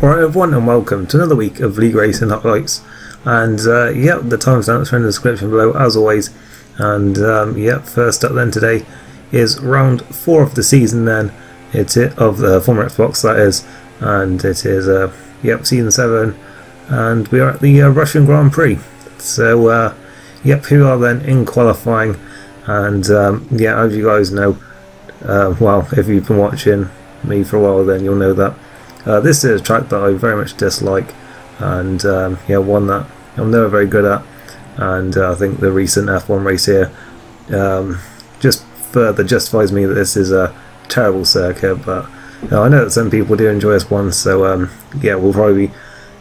Alright everyone, and welcome to another week of League Racing Highlights. And yeah, the timestamps are in the description below as always. And yeah, first up then today is round 4 of the season then. It's of the former Xbox, that is. And it is yep, season 7. And we are at the Russian Grand Prix. So yep, here we are then in qualifying. And yeah, as you guys know, well, if you've been watching me for a while, then you'll know that this is a track that I very much dislike, and yeah, one that I'm never very good at. And I think the recent F1 race here just further justifies me that this is a terrible circuit. But I know that some people do enjoy this one, so yeah, we'll probably be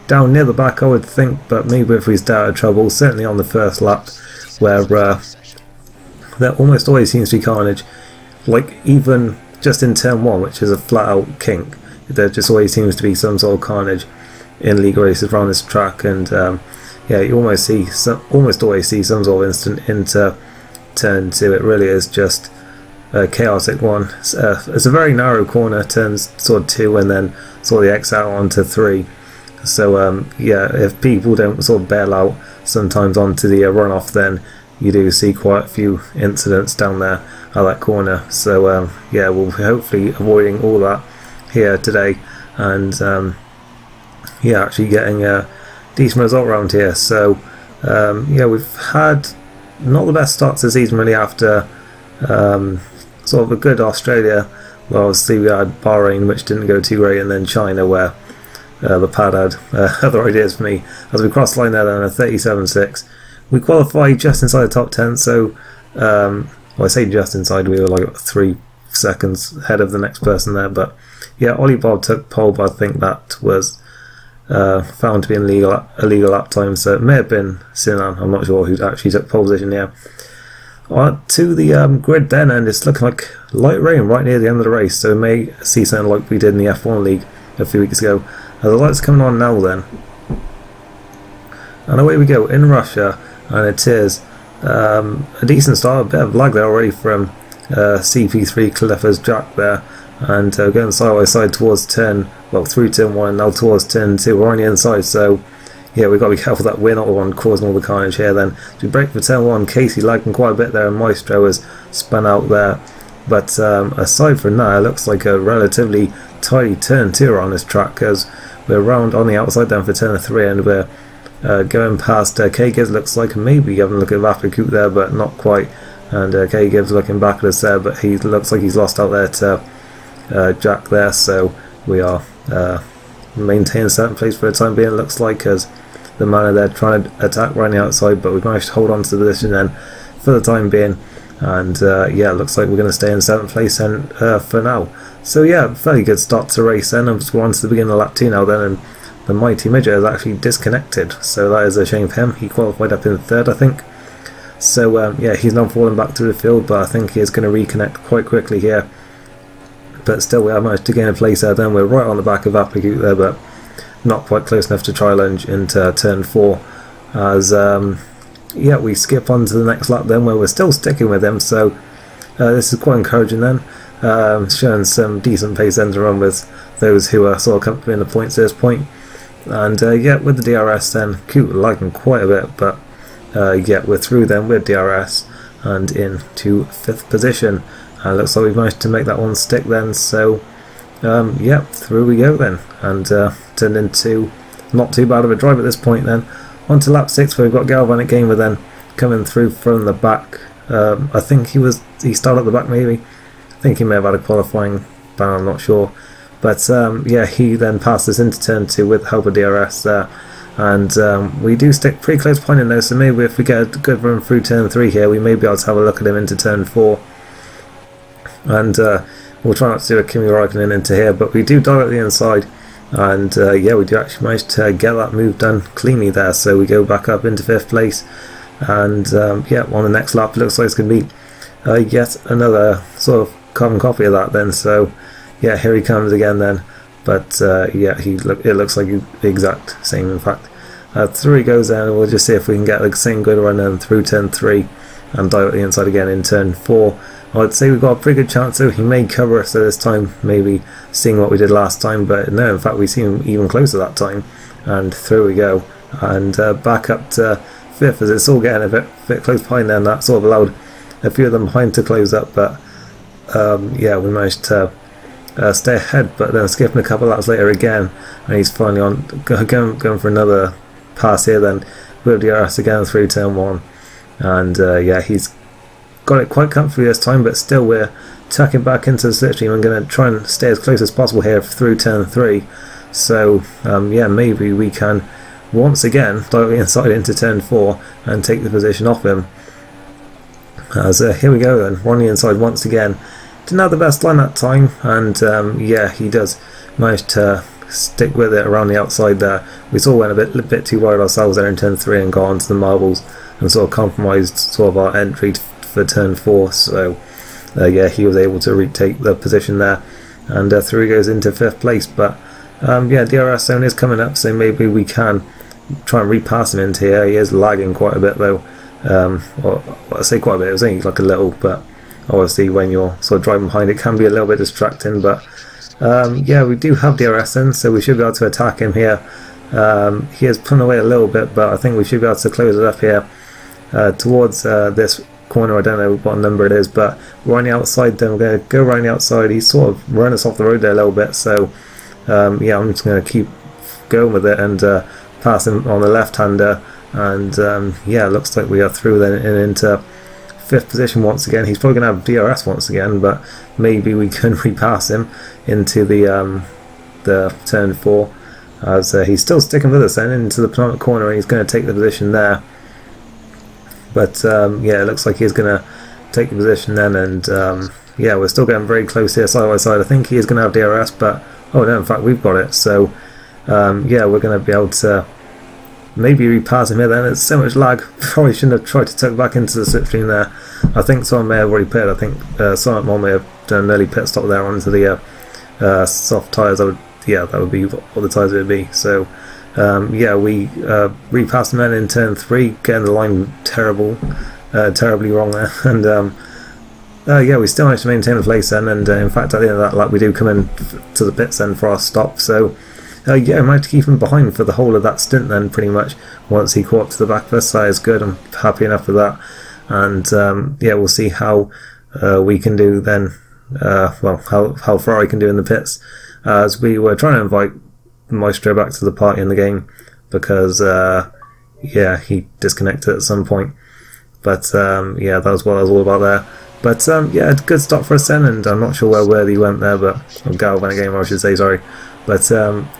down near the back, I would think. But maybe if we stay out of trouble, certainly on the first lap, where there almost always seems to be carnage. Like even just in turn 1, which is a flat out kink, there just always seems to be some sort of carnage in league races around this track. And yeah, you almost always see some sort of instant into turn 2. It really is just a chaotic one. It's a very narrow corner, turns sort of 2 and then sort of the X out onto 3. So yeah, if people don't sort of bail out sometimes onto the runoff, then you do see quite a few incidents down there at that corner. So yeah, we'll be hopefully avoiding all that here today, and yeah, actually getting a decent result around here. So yeah, we've had not the best start to the season really after sort of a good Australia. Well, obviously we had Bahrain, which didn't go too great, and then China, where the pad had other ideas for me. As we crossed the line there then a 37.6. We qualified just inside the top 10, so well, I say just inside, we were like 3 seconds ahead of the next person there. But yeah, Ollie Bob took pole, but I think that was found to be an illegal lap time, so it may have been Sinan, I'm not sure, who actually took pole position here. To the grid then, and it's looking like light rain right near the end of the race, so we may see something like we did in the F1 League a few weeks ago. The lights coming on now then, and away we go in Russia. And it is a decent start, a bit of lag there already from CP3 Califas Jack there, and going side by side towards through turn 1 and now towards turn 2. We're on the inside, so yeah, we've got to be careful that we're not the one causing all the carnage here then. So we break for turn 1, Casey lagging quite a bit there, and Maestro has spun out there. But aside from that, it looks like a relatively tidy turn 2 on this track, because we're round on the outside then for turn 3, and we're going past K-Gibbs. Looks like maybe having a look at Vapicoot there, but not quite. And K-Gibbs looking back at us there, but he looks like he's lost out there to Jack there. So we are maintaining 7th place for the time being, looks like, as the man there trying to attack right on the outside, but we've managed to hold on to the position then for the time being. And yeah, looks like we're going to stay in 7th place then for now. So yeah, fairly good start to race then. I'm just on to the beginning of lap 2 now then, and the mighty midget is actually disconnected, so that is a shame for him. He qualified up in 3rd, I think. So yeah, he's now falling back through the field, but I think he is going to reconnect quite quickly here. But still, we have managed to gain a place there. Then we're right on the back of Vapicoot there, but not quite close enough to try lunge into turn 4. As yeah, we skip on to the next lap then, where we're still sticking with him. So this is quite encouraging then, showing some decent pace then to run with those who are sort of comfortably in the points at this point. And yeah, with the DRS then, Coot lagging quite a bit, but yeah, we're through then with DRS and into 5th position. Looks like we've managed to make that one stick then, so yeah, through we go then, and turned into not too bad of a drive at this point then. On to lap 6, where we've got Galvanic Gamer then coming through from the back. I think he started at the back maybe. I think he may have had a qualifying ban, I'm not sure. But yeah, he then passed us into turn 2 with help of DRS there. And we do stick pretty close behind him though, so maybe if we get a good run through turn 3 here, we may be able to have a look at him into turn 4. And we'll try not to do a Kimi Raikkonen into here, but we do dive at the inside. And yeah, we do actually manage to get that move done cleanly there, so we go back up into 5th place. And yeah, on the next lap, it looks like it's going to be yet another sort of carbon copy of that then. So yeah, here he comes again then, but yeah, it looks like the exact same in fact. Through he goes then, and we'll just see if we can get the same good run then through turn 3 and dive at the inside again in turn 4, I'd say we've got a pretty good chance though. He may cover us this time, maybe seeing what we did last time, but no, in fact we seem even closer that time. And through we go, and back up to 5th, as it's all getting a bit close behind there, and that sort of allowed a few of them behind to close up, but yeah, we managed to stay ahead, but then skipping a couple laps later again, and he's finally on going for another pass here then with DRS again through turn 1, and yeah, he's got it quite comfortably this time, but still we're tucking back into the slipstream. I'm going to try and stay as close as possible here through turn 3, so yeah, maybe we can once again directly inside into turn 4 and take the position off him. As here we go then, we're on the inside once again. Didn't have the best line that time, and yeah, he does manage to stick with it around the outside there. We sort of went a bit too wide ourselves there in turn 3 and got onto the marbles and sort of compromised sort of our entry for turn 4, so yeah, he was able to retake the position there, and through he goes into 5th place. But yeah, DRS zone is coming up, so maybe we can try and repass him into here. He is lagging quite a bit though, well, I say quite a bit, it was only like a little, but obviously when you're sort of driving behind it can be a little bit distracting. But yeah, we do have DRS in, so we should be able to attack him here. He is pulling away a little bit, but I think we should be able to close it up here towards this corner. I don't know what number it is, but we're on the outside then. We're going to go around the outside. He's sort of run us off the road there a little bit, so yeah, I'm just going to keep going with it and pass him on the left-hander, and yeah, looks like we are through then and into 5th position once again. He's probably going to have DRS once again, but maybe we can repass him into the turn 4, as he's still sticking with us then into the penultimate corner, and he's going to take the position there. But yeah, it looks like he's going to take the position then, and yeah, we're still getting very close here side by side. I think he is going to have DRS, but oh no, in fact we've got it, so yeah, we're going to be able to maybe repass him here then. It's so much lag, probably shouldn't have tried to tuck back into the slipstream there. I think someone may have already pitted. I think someone may have done an early pit stop there onto the soft tyres. Yeah, that would be what the tyres would be. So yeah, we repassed him then in turn 3, getting the line terribly wrong there, and yeah, we still managed to maintain the place then, and in fact at the end of that lap we do come in to the pits then for our stop, so yeah, I managed to keep him behind for the whole of that stint then, pretty much, once he caught up to the back of us. So is good, I'm happy enough with that, and yeah, we'll see how we can do then, well, how Ferrari can do in the pits, as we were trying to invite Maestro back to the party in the game, because yeah, he disconnected at some point, but yeah, that was what I was all about there. But yeah, good stop for us then, and I'm not sure where Worthy went there, but Galvan again, I should say, sorry. But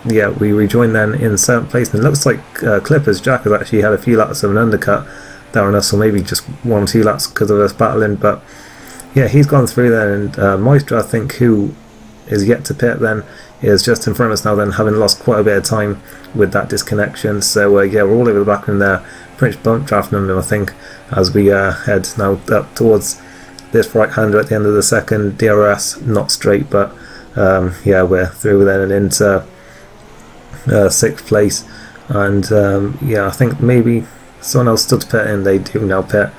yeah, we rejoined then in 7th place, and it looks like Clippers Jack has actually had a few laps of an undercut there on us, or maybe just 1 or 2 laps because of us battling. But yeah, he's gone through then, and Maestro, I think, who is yet to pit then, is just in front of us now then, having lost quite a bit of time with that disconnection. So yeah, we're all over the back of him there, pretty much bump drafting him, I think, as we head now up towards this right-hander at the end of the second. DRS not straight, but yeah, we're through then and into 6th place, and yeah, I think maybe someone else stood to pit in. They do now pit.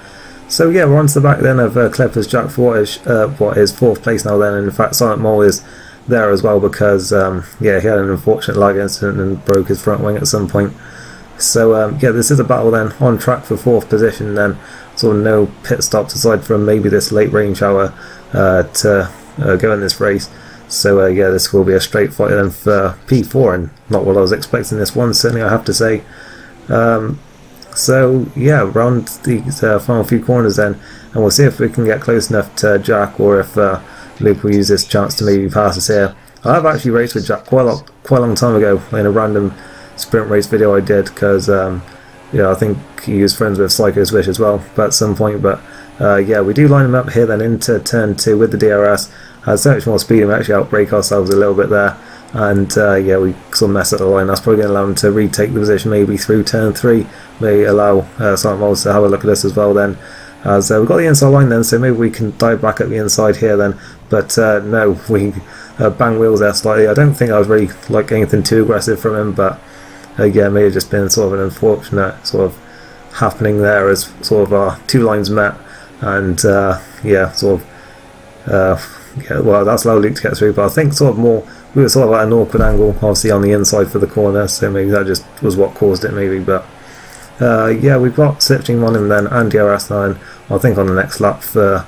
So yeah, we're on to the back then of Clippers Jack for what is 4th place now then, and in fact Silent Mole is there as well, because yeah, he had an unfortunate lag incident and broke his front wing at some point. So yeah, this is a battle then, on track for 4th position then, sort of no pit stops aside from maybe this late rain shower to go in this race. So yeah, this will be a straight fight then for P4, and not what I was expecting this one, certainly, I have to say. So yeah, around these final few corners then, and we'll see if we can get close enough to Jack, or if Luke will use this chance to maybe pass us here. I have actually raced with Jack quite a long time ago in a random sprint race video I did, because yeah, I think he was friends with Psycho Swish as well, but at some point. But yeah, we do line him up here then into turn 2 with the DRS. Has so much more speed, and we actually outbrake ourselves a little bit there, and yeah, we sort of mess up the line. That's probably going to allow him to retake the position maybe through turn 3, may allow Silent Moles to have a look at us as well then, as we've got the inside line then, so maybe we can dive back up the inside here then. But no, we bang wheels there slightly. I don't think I was really like anything too aggressive from him, but yeah, may have just been sort of an unfortunate sort of happening there, as sort of our 2 lines met, and yeah, sort of yeah, well, that's allowed Luke to get through, but I think sort of more, we were sort of at an awkward angle, obviously on the inside for the corner, so maybe that just was what caused it, maybe. But yeah, we've got Sifting on him then, and DRS9, I think on the next lap for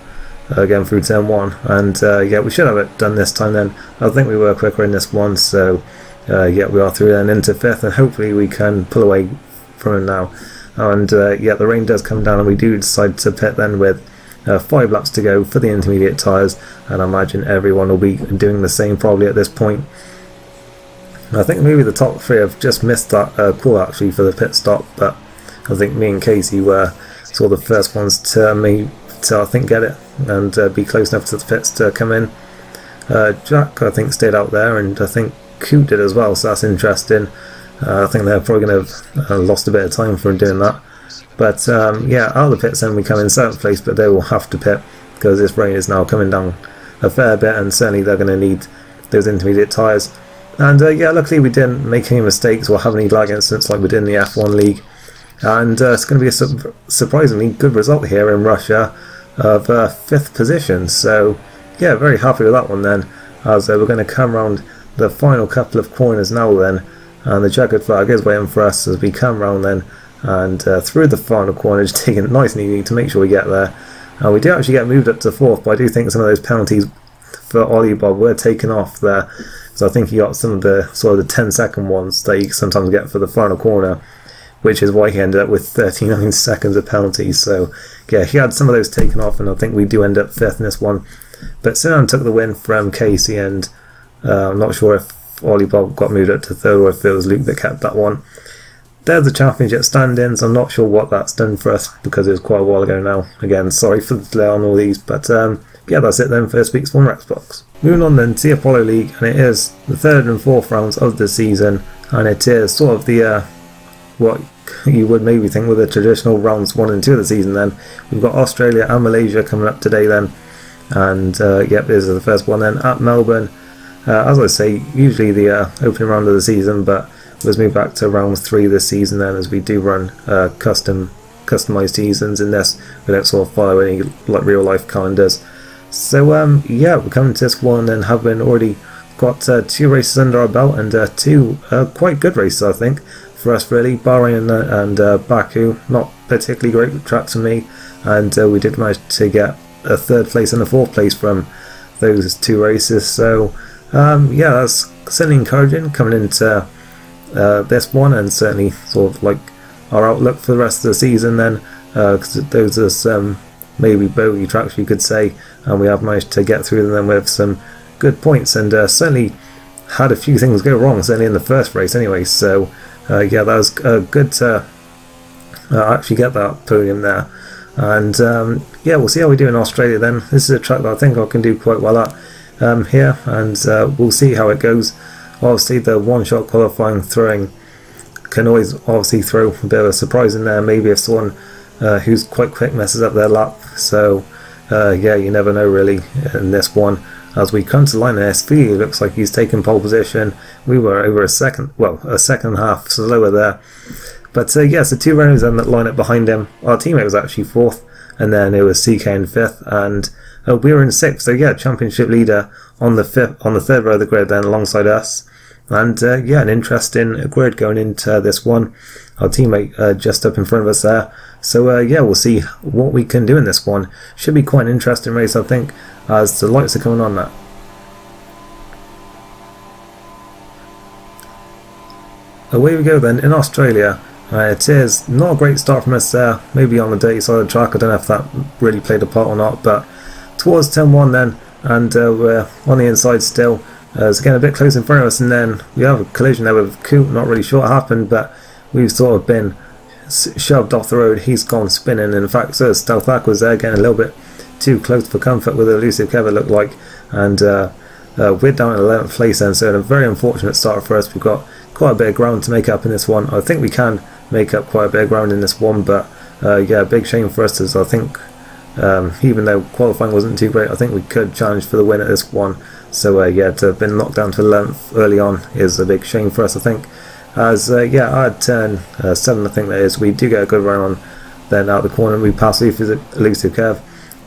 going through turn 1, and yeah, we should have it done this time then. I think we were quicker in this one, so yeah, we are through then into 5th, and hopefully we can pull away from him now. And yeah, the rain does come down, and we do decide to pit then with 5 laps to go for the intermediate tyres, and I imagine everyone will be doing the same probably at this point. I think maybe the top 3 have just missed that call actually for the pit stop, but I think me and Casey were sort of the first ones to I think get it and be close enough to the pits to come in. Jack I think stayed out there, and I think Coot did as well, so that's interesting. I think they're probably going to have lost a bit of time for doing that. But yeah, out of the pits then we come in 7th place, but they will have to pit because this rain is now coming down a fair bit, and certainly they're going to need those intermediate tyres. And yeah, luckily we didn't make any mistakes or have any lag incidents like we did in the F1 League. And it's going to be a surprisingly good result here in Russia of 5th position. So yeah, very happy with that one then, as we're going to come around the final couple of corners now then, and the checkered flag is waiting for us as we come round then, and through the final corner, just taking it nice and easy to make sure we get there. And we do actually get moved up to 4th, but I do think some of those penalties for Ollie Bob were taken off there, so I think he got some of the sort of the 10-second ones that you sometimes get for the final corner, which is why he ended up with 39 seconds of penalties. So yeah, he had some of those taken off, and I think we do end up 5th in this one. But Sinan took the win from Casey, and I'm not sure if Ollie Bob got moved up to 3rd or if it was Luke that kept that one. There's the championship standings. I'm not sure what that's done for us because it was quite a while ago now. Again, sorry for the delay on all these, but yeah, that's it then for this week's Formula Xbox. Moving on then to the Apollo League, and it is the 3rd and 4th rounds of the season, and it is sort of the what you would maybe think with the traditional rounds 1 and 2 of the season then. We've got Australia and Malaysia coming up today then, and yep, this is the first one then at Melbourne. As I say, usually the opening round of the season, but let's move back to round 3 this season then, as we do run customized seasons in this. We don't sort of follow any like real life calendars. So yeah, we're coming to this one and have been already got 2 races under our belt, and 2 quite good races I think for us really. Bahrain and Baku, not particularly great tracks for me, and we did manage to get a 3rd place and a 4th place from those 2 races. So yeah, that's certainly encouraging coming into this one, and certainly sort of like our outlook for the rest of the season then, because those are some maybe bogey tracks you could say, and we have managed to get through them with some good points, and certainly had a few things go wrong, certainly in the first race anyway. So yeah, that was good to actually get that podium there. And yeah, we'll see how we do in Australia then. This is a track that I think I can do quite well at here, and we'll see how it goes. Obviously the one-shot qualifying throwing can always obviously throw a bit of a surprise in there, maybe if someone who's quite quick messes up their lap. So yeah, you never know really in this one. As we come to the line, SV, it looks like he's taken pole position. We were over a second and a half slower there. But yes, the 2 runners then that line up behind him. Our teammate was actually 4th, and then it was CK in 5th, and we were in 6th. So yeah, championship leader on the 3rd row of the grid then alongside us. And yeah, an interesting grid going into this one. Our teammate just up in front of us there. So yeah, we'll see what we can do in this one. Should be quite an interesting race I think, as the lights are coming on now. Away we go then in Australia. It is not a great start from us there, maybe on the dirty side of the track. I don't know if that really played a part or not, but towards turn 1 then, and we're on the inside still. It's again a bit close in front of us, and then we have a collision there with Coot. Not really sure what happened, but we've sort of been shoved off the road. He's gone spinning. In fact, so Stealth Ack was there getting a little bit too close for comfort with Elusive Kev, it looked like, and we're down at 11th place then, so a very unfortunate start for us. We've got quite a bit of ground to make up in this one. I think we can make up quite a bit of ground in this one, but yeah, big shame for us, as I think even though qualifying wasn't too great, I think we could challenge for the win at this one. So yeah, to have been knocked down to 11th early on is a big shame for us I think, as yeah, at turn 7 I think that is, we do get a good run on then out the corner. We pass Elusive Kev,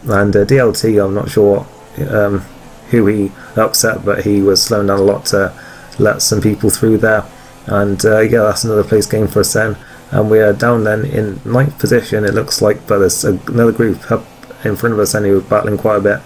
and DLT I'm not sure who he upset, but he was slowing down a lot to let some people through there. And yeah, that's another place game for us then. And we are down then in 9th position, it looks like, but there's another group up in front of us and who are battling quite a bit.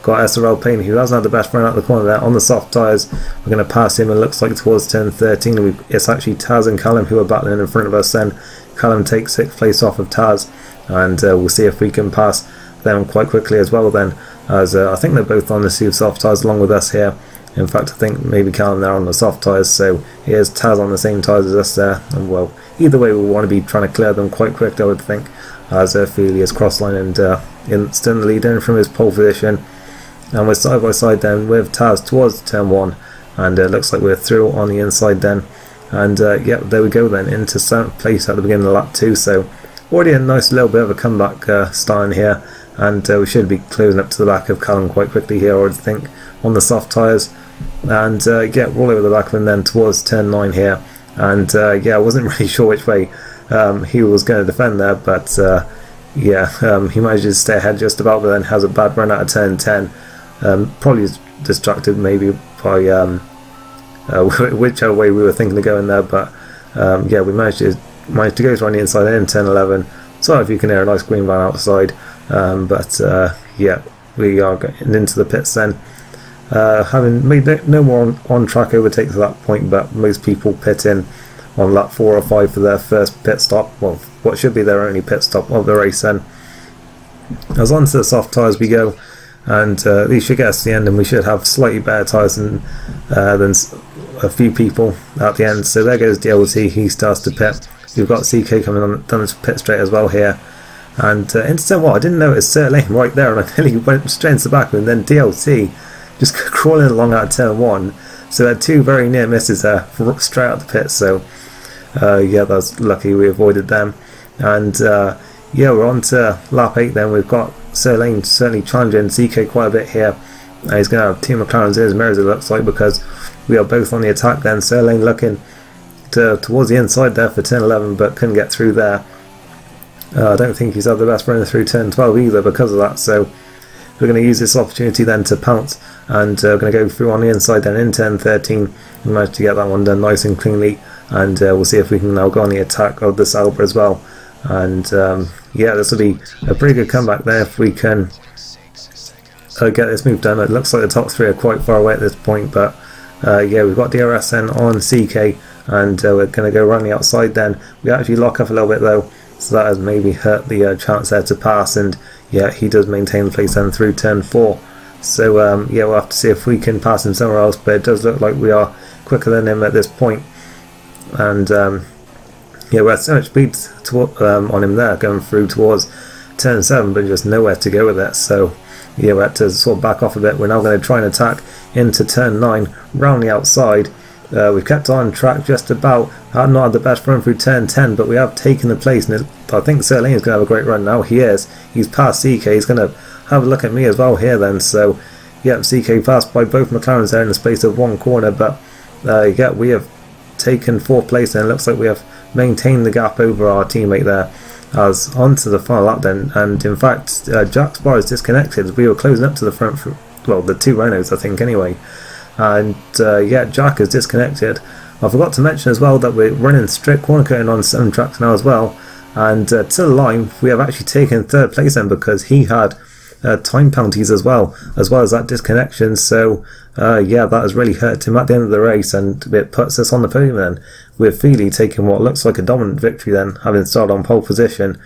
Got SRL Payne, who hasn't had the best run out the corner there on the soft tyres. We're going to pass him, and it looks like towards turn 13. And it's actually Taz and Callum who are battling in front of us then. Callum takes 6th place off of Taz, and we'll see if we can pass them quite quickly as well then, as I think they're both on the soft tyres along with us here. In fact, I think maybe Callum there on the soft tyres, so here's Taz on the same tyres as us there. And well, either way we'll want to be trying to clear them quite quick, I would think, as Feely is crossline and still in the lead in from his pole position. And we're side by side then with Taz towards turn 1, and it looks like we're through on the inside then. And yeah, there we go then, into 7th place at the beginning of lap 2, so already a nice little bit of a comeback starting here, and we should be closing up to the back of Callum quite quickly here, I would think, on the soft tyres. And yeah, we're all over the back of him then towards turn 9 here, and yeah, I wasn't really sure which way he was going to defend there, but yeah, he managed to stay ahead just about, but then has a bad run out of turn 10. Probably distracted maybe by whichever way we were thinking of going there, but yeah, we managed to go through on the inside in turn 11. Sorry if you can hear a nice green van outside, but yeah, we are getting into the pits then, having made no more on track overtakes at that point, but most people pit in on lap 4 or 5 for their first pit stop, well, what should be their only pit stop of the race then. As on to the soft tyres we go, and these should get us to the end, and we should have slightly better tyres than a few people at the end. So there goes DLT, he starts to pit. We've got CK coming on down the pit straight as well here, and into turn 1 I didn't notice Sir Lane right there, and I nearly went straight into the back of him, and then DLT just crawling along out of turn 1, so had 2 very near misses there straight out the pit. So yeah, that's lucky we avoided them. And yeah, we're on to lap 8 then. We've got Sir Lane certainly challenging CK quite a bit here. He's going to have 2 McLarens in his mirrors, it looks like, because we are both on the attack then. Sir Lane looking towards the inside there for turn 11, but couldn't get through there. I don't think he's had the best runner through turn 12 either because of that, so we're going to use this opportunity then to pounce, and we're going to go through on the inside then in turn 13. We managed to get that one done nice and cleanly, and we'll see if we can now go on the attack of the Sauber as well. And yeah, this will be a pretty good comeback there if we can get this move done. It looks like the top 3 are quite far away at this point, but yeah, we've got DRS then on CK, and we're going to go around the outside then. We actually lock up a little bit though, so that has maybe hurt the chance there to pass, and yeah, he does maintain the place then through turn 4. So yeah, we'll have to see if we can pass him somewhere else, but it does look like we are quicker than him at this point. And yeah, we had so much speed on him there going through towards turn 7, but just nowhere to go with it. So yeah, we had to sort of back off a bit. We're now going to try and attack into turn 9 round the outside. We've kept on track just about. I've not had the best run through turn 10, but we have taken the place, and I think Sir Lane is going to have a great run now. He is. He's past CK. He's going to have a look at me as well here then. So yeah, CK passed by both McLarens there in the space of 1 corner, but yeah, we have taken 4th place, and it looks like we have maintained the gap over our teammate there. As onto the final lap then, and in fact Jack's bar is disconnected. We were closing up to the front for, well, the 2 Renaults I think anyway, and yeah, Jack is disconnected. I forgot to mention as well that we're running strict corner cutting on some tracks now as well, and to the line we have actually taken 3rd place then, because he had time penalties as well as that disconnection. So yeah, that has really hurt him at the end of the race, and it puts us on the podium then, with Feely taking what looks like a dominant victory then, having started on pole position,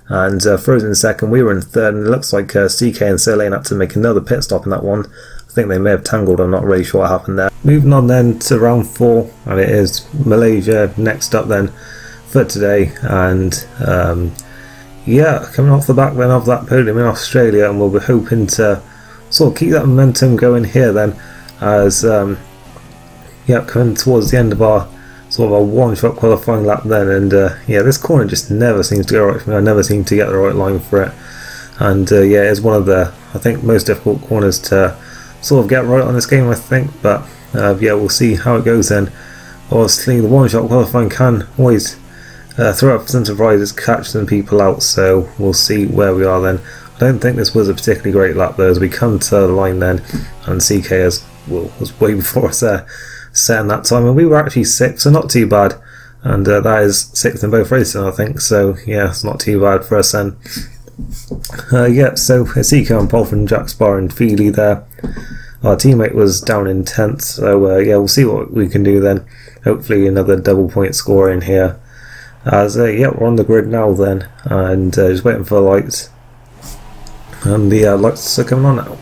and Frozen in 2nd. We were in 3rd, and it looks like CK and Sir Lane had to make another pit stop in that one. I think they may have tangled, I'm not really sure what happened there. Moving on then to round 4, and it is Malaysia next up then for today. And yeah, coming off the back then of that podium in Australia, and we'll be hoping to sort of keep that momentum going here then, as yeah, coming towards the end of our sort of a one-shot qualifying lap then. And yeah, this corner just never seems to go right for me. I never seem to get the right line for it, and yeah, it's one of the, I think, most difficult corners to sort of get right on this game, I think. But yeah, we'll see how it goes then. Obviously the one-shot qualifying can always throw up some surprises, catch some people out, so we'll see where we are then. don't think this was a particularly great lap though, as we come to the line then, and CK was way before us there, setting that time, and we were actually 6th, so not too bad. And that is 6th in both races, I think, so yeah, it's not too bad for us then. Yeah, so CK on pole from Jack Sparrow and Feely there. Our teammate was down in 10th, so yeah, we'll see what we can do then. Hopefully another double point score in here. As yeah, we're on the grid now then, and just waiting for the lights. And the lights are coming on now.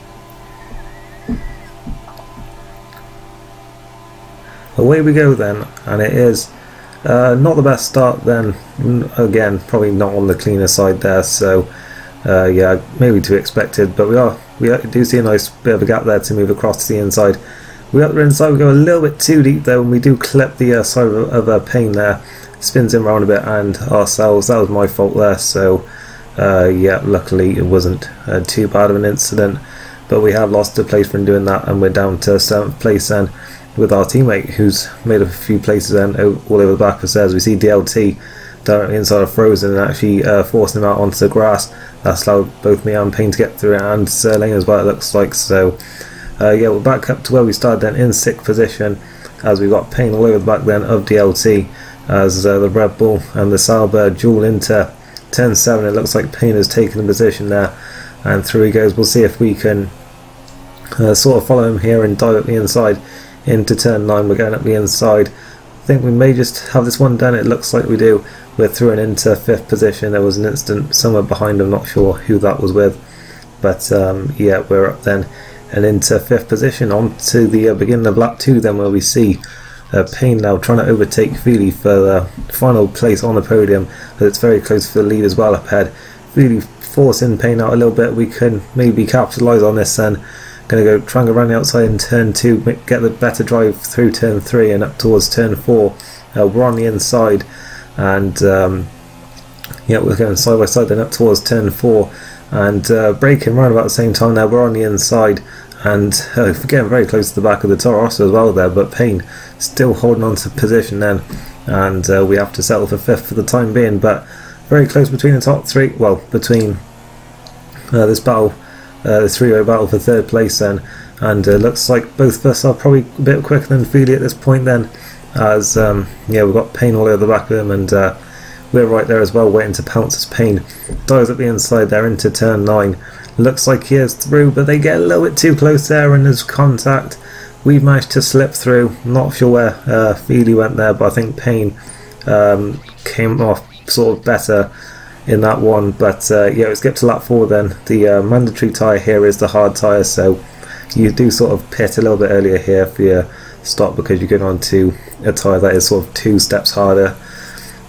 Away we go then, and it is not the best start then. Again, probably not on the cleaner side there, so yeah, maybe too expected, but we do see a nice bit of a gap there to move across to the inside. We got the inside, we go a little bit too deep there when we do clip the side of Payne there. Spins him around a bit and ourselves. That was my fault there, so yeah, luckily it wasn't too bad of an incident, but we have lost a place from doing that, and we're down to 7th place then with our teammate, who's made a few places then all over the back of us. As we see DLT directly inside of Frozen and actually forcing him out onto the grass. That's allowed both me and Payne to get through it, and Serling as well, it looks like. So yeah, we're back up to where we started then, in 6th position, as we got Payne all over the back then of DLT, as the Red Bull and the Sauber duel into 10-7. It looks like Payne has taken the position there, and through he goes. We'll see if we can sort of follow him here and dive up the inside into turn 9. We're going up the inside. I think we may just have this one done. It looks like we do. We're through and into 5th position. There was an incident somewhere behind. I'm not sure who that was with, but yeah, we're up then and into 5th position, on to the beginning of lap 2 then, where we see Payne now trying to overtake Feely for the final place on the podium, but it's very close for the lead as well up ahead. Feely forcing Payne out a little bit. We can maybe capitalise on this then. Going to go try and go around the outside in turn 2, get the better drive through turn 3 and up towards turn 4. We're on the inside, and yeah, we're going side by side then up towards turn 4, and braking right about the same time there. We're on the inside, and getting very close to the back of the Toro Rosso as well there, but Payne still holding on to position then, and we have to settle for 5th for the time being, but very close between the top 3, well, between this battle, the three-way battle for 3rd place then, and looks like both of us are probably a bit quicker than Feely at this point then, as yeah, we've got Payne all over the back of him, and we're right there as well, waiting to pounce as Payne dives at the inside there into turn 9. Looks like he is through, but they get a little bit too close there, and there's contact. We've managed to slip through. Not sure where Feely went there, but I think Payne came off sort of better in that one. But yeah, let's get to lap 4 then. The mandatory tyre here is the hard tyre, so you do sort of pit a little bit earlier here for your stop, because you're going on to a tyre that is sort of 2 steps harder.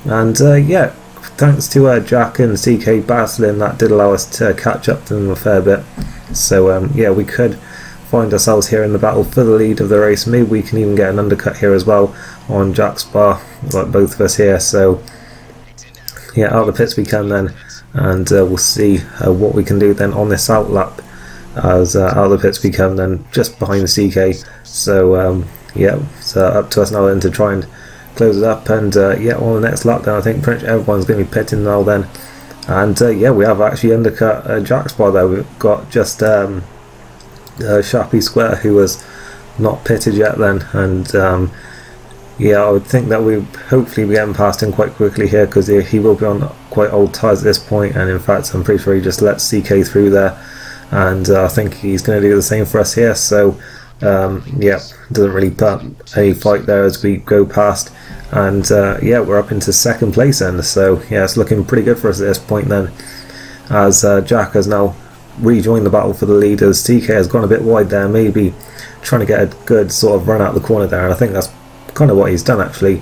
And yeah, thanks to Jack and CK battling, that did allow us to catch up to them a fair bit. So yeah, we could find ourselves here in the battle for the lead of the race. Maybe we can even get an undercut here as well on Jack's bar, like both of us here. So yeah, out of the pits we can then, and we'll see what we can do then on this out lap, as out of the pits we come then, just behind CK. So yeah, it's up to us now then to try and close it up, and yeah, on the next lap then I think pretty much everyone's going to be pitting now then, and yeah, we have actually undercut Jack's bar there. We've got just Sharpie Square, who was not pitted yet then, and yeah, I would think that we hopefully be getting past him quite quickly here, because he will be on quite old tyres at this point, and in fact I'm pretty sure he just let CK through there, and I think he's going to do the same for us here. So yeah, doesn't really put a fight there as we go past, and yeah, we're up into 2nd place then. So yeah, it's looking pretty good for us at this point then, as Jack has now rejoined the battle for the lead, as TK has gone a bit wide there, maybe trying to get a good sort of run out the corner there, and I think that's kind of what he's done actually.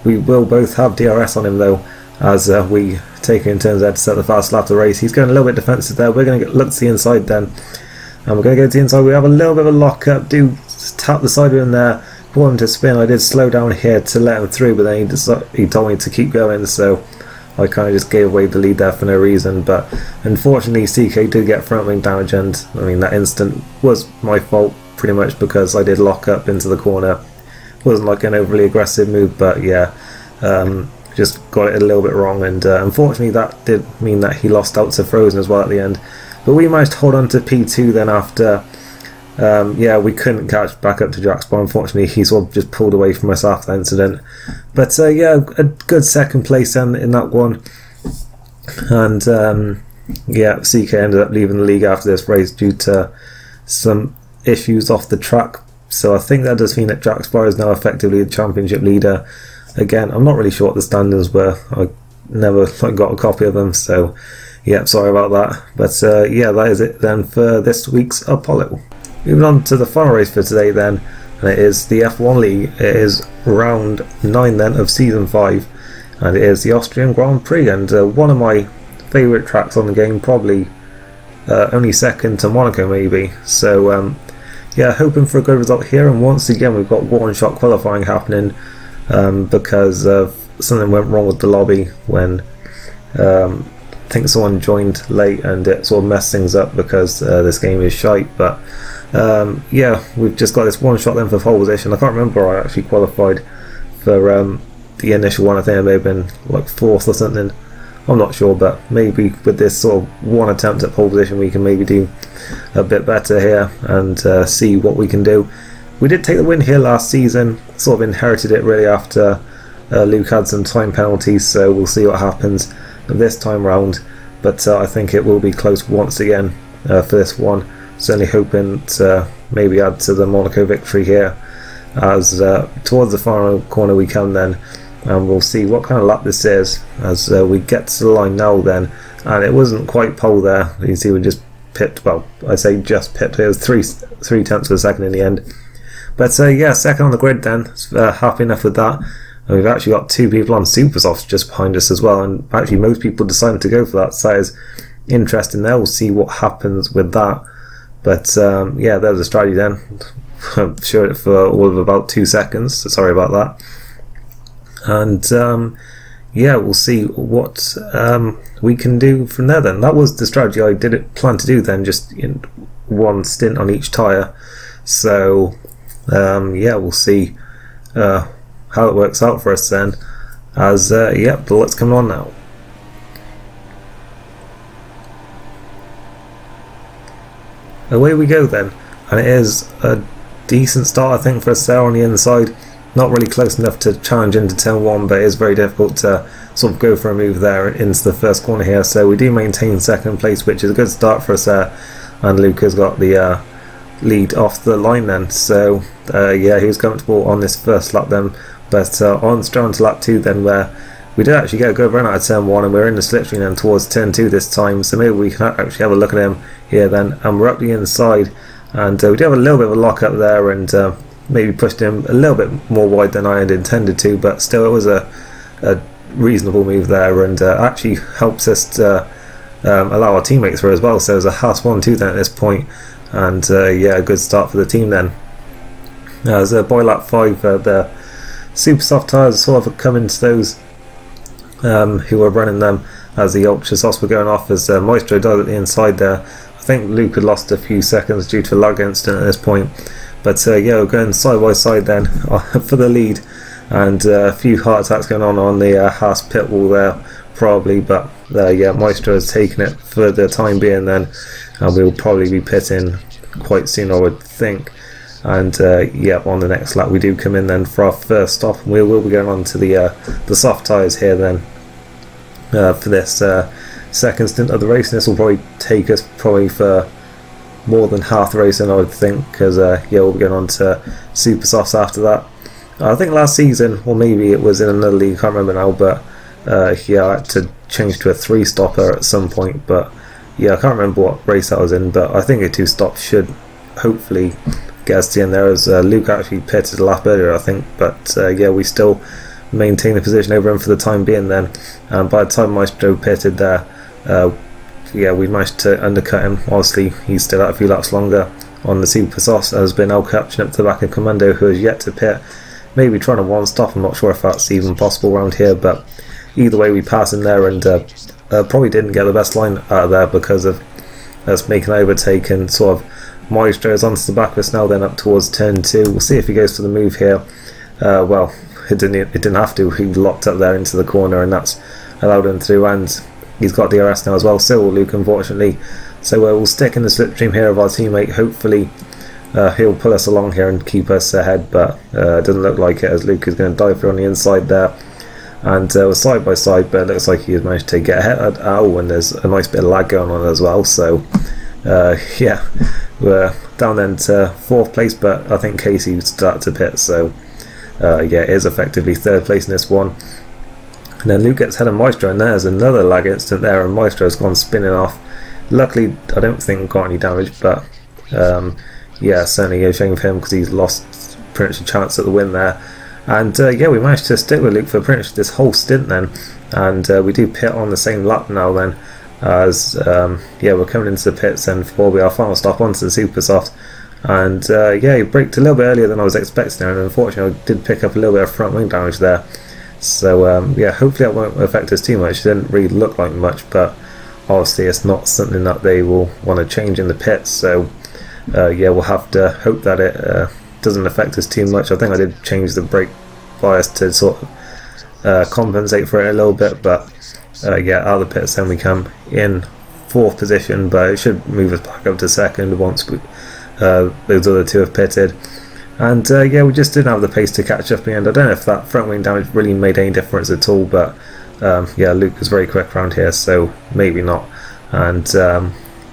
We will both have DRS on him though, as we take it in turns there to set the fast lap of the race. He's going a little bit defensive there. We're going to look to the inside then, and we're going to go to the inside. We have a little bit of a lock up, do tap the side of him there, pull him to spin. I did slow down here to let him through, but then he told me to keep going, so I kind of just gave away the lead there for no reason. But unfortunately CK did get front wing damage, and I mean that instant was my fault pretty much, because I did lock up into the corner. Wasn't like an overly aggressive move, but yeah, just got it a little bit wrong, and unfortunately that did mean that he lost out to Frozen as well at the end. But we managed to hold on to P2 then after, yeah, we couldn't catch back up to Jax, but unfortunately he sort of just pulled away from us after that incident. But yeah, a good second place then in that one. And yeah, CK ended up leaving the league after this race due to some issues off the track. So I think that does mean that Jack Sparrow is now effectively the championship leader. Again, I'm not really sure what the standings were. I never got a copy of them, so yeah, sorry about that. But yeah, that is it then for this week's Apollo. Moving on to the final race for today then, and it is the F1 League. It is round 9 then of season 5, and it is the Austrian Grand Prix, and one of my favourite tracks on the game, probably only second to Monaco maybe. So yeah, hoping for a good result here, and once again we've got one-shot qualifying happening because something went wrong with the lobby when I think someone joined late and it sort of messed things up because this game is shite. But yeah, we've just got this one shot then for pole position. I can't remember I actually qualified for the initial one. I think I may have been like 4th or something, I'm not sure, but maybe with this sort of one attempt at pole position we can maybe do a bit better here and see what we can do. We did take the win here last season, sort of inherited it really after Luke had some time penalties, so we'll see what happens this time round. But I think it will be close once again for this one. Certainly hoping to maybe add to the Monaco victory here as towards the final corner we come then, and we'll see what kind of lap this is as we get to the line now then. And it wasn't quite pole there, you can see we just pipped, well I say just pipped, it was 3 tenths of a second in the end. But yeah, second on the grid then, happy enough with that. And we've actually got 2 people on Supersofts just behind us as well, and actually most people decided to go for that, so that is interesting there. We'll see what happens with that. But yeah, there's a strategy then. Showed it for all of about 2 seconds, so sorry about that. And yeah, we'll see what we can do from there then. That was the strategy I did plan to do then, just in one stint on each tyre. So yeah, we'll see how it works out for us then, as yeah, but let's come on now. Away we go then, and it is a decent start I think for us there on the inside. Not really close enough to challenge into turn 1, but it is very difficult to sort of go for a move there into the first corner here. So we do maintain second place, which is a good start for us there, and Luke has got the lead off the line then. So yeah, he was comfortable on this first lap then, but on straight on to lap 2 then, where we did actually get a good run out of turn 1, and we're in the slipstream then towards turn 2 this time. So maybe we can actually have a look at him here then, and we're up the inside, and we do have a little bit of a lock up there, and maybe pushed him a little bit more wide than I had intended to, but still it was a reasonable move there, and actually helps us to allow our teammates through as well. So there's a Haas 1-2 then at this point, and yeah, a good start for the team then. As by lap 5 the super soft tyres sort of come into those who were running them, as the ultra softs were going off, as Maestro died at the inside there. I think Luke had lost a few seconds due to a lag incident at this point. But yeah, we're going side by side then for the lead, and a few heart attacks going on the Haas pit wall there probably, but yeah, Maestro has taken it for the time being then, and we'll probably be pitting quite soon I would think. And yeah, on the next lap we do come in then for our first stop, and we will be going on to the soft tyres here then for this second stint of the race. And this will probably take us probably for more than half the race, and I would think, because yeah, we'll be going on to super softs after that. I think last season, or maybe it was in another league, I can't remember now, but yeah, I had to change to a 3-stopper at some point. But yeah, I can't remember what race that was in, but I think a 2-stop should hopefully get us to the end there, as Luke actually pitted a lap earlier I think. But yeah, we still maintain the position over him for the time being then, and by the time Maestro pitted there, yeah, we managed to undercut him. Obviously he's still out a few laps longer on the super softs, and has been out catching up to the back of Commando, who has yet to pit, maybe trying to 1-stop. I'm not sure if that's even possible around here, but either way we pass him there, and probably didn't get the best line out of there because of us making an overtake, and sort of Maestro is onto the back of us now then up towards turn 2. We'll see if he goes for the move here. Well, it didn't have to. He locked up there into the corner, and that's allowed him through, and he's got DRS now as well. So Luke, unfortunately. So we'll stick in the slipstream here of our teammate. Hopefully he'll pull us along here and keep us ahead, but it doesn't look like it, as Luke is going to dive through on the inside there. And we're side by side, but it looks like he has managed to get ahead. Oh, and there's a nice bit of lag going on as well. So yeah, we're down then to 4th place, but I think Casey started to pit, so yeah, it is effectively 3rd place in this one. And then Luke gets ahead of Maestro, and there's another lag incident there, and Maestro's gone spinning off. Luckily, I don't think got any damage, but yeah, certainly a shame for him because he's lost pretty much a chance at the win there. And yeah, we managed to stick with Luke for pretty much this whole stint then, and we do pit on the same lap now then, as yeah, we're coming into the pits and for our final stop onto the Super Soft. And yeah, he braked a little bit earlier than I was expecting there, and unfortunately I did pick up a little bit of front wing damage there. So yeah, hopefully that won't affect us too much. It didn't really look like much, but obviously it's not something that they will want to change in the pits, so yeah, we'll have to hope that it doesn't affect us too much. I think I did change the brake bias to sort of compensate for it a little bit, but yeah, out of the pits then we come in 4th position, but it should move us back up to 2nd once we, those other two have pitted. And yeah, we just didn't have the pace to catch up in the end. I don't know if that front wing damage really made any difference at all, but yeah, Luke was very quick around here, so maybe not. And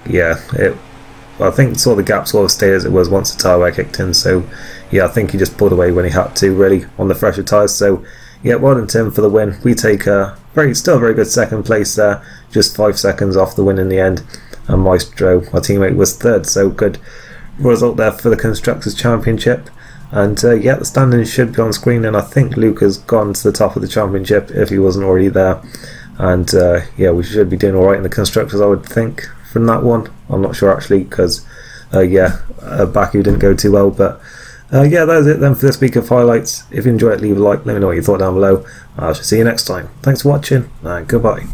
yeah, I think sort of the gap sort of stayed as it was once the tyre wear kicked in, so yeah, I think he just pulled away when he had to, really, on the fresher tyres. So yeah, well done Tim for the win. We take still a very good 2nd place there, just 5 seconds off the win in the end, and Maestro, our teammate, was 3rd, so good result there for the Constructors' Championship. And yeah, the standings should be on screen, and I think Luke has gone to the top of the championship if he wasn't already there. And yeah, we should be doing alright in the Constructors, I would think, from that one. I'm not sure actually, because yeah, Baku didn't go too well, but yeah, that was it then for this week of highlights. If you enjoyed it, leave a like, let me know what you thought down below. I shall see you next time. Thanks for watching, and goodbye.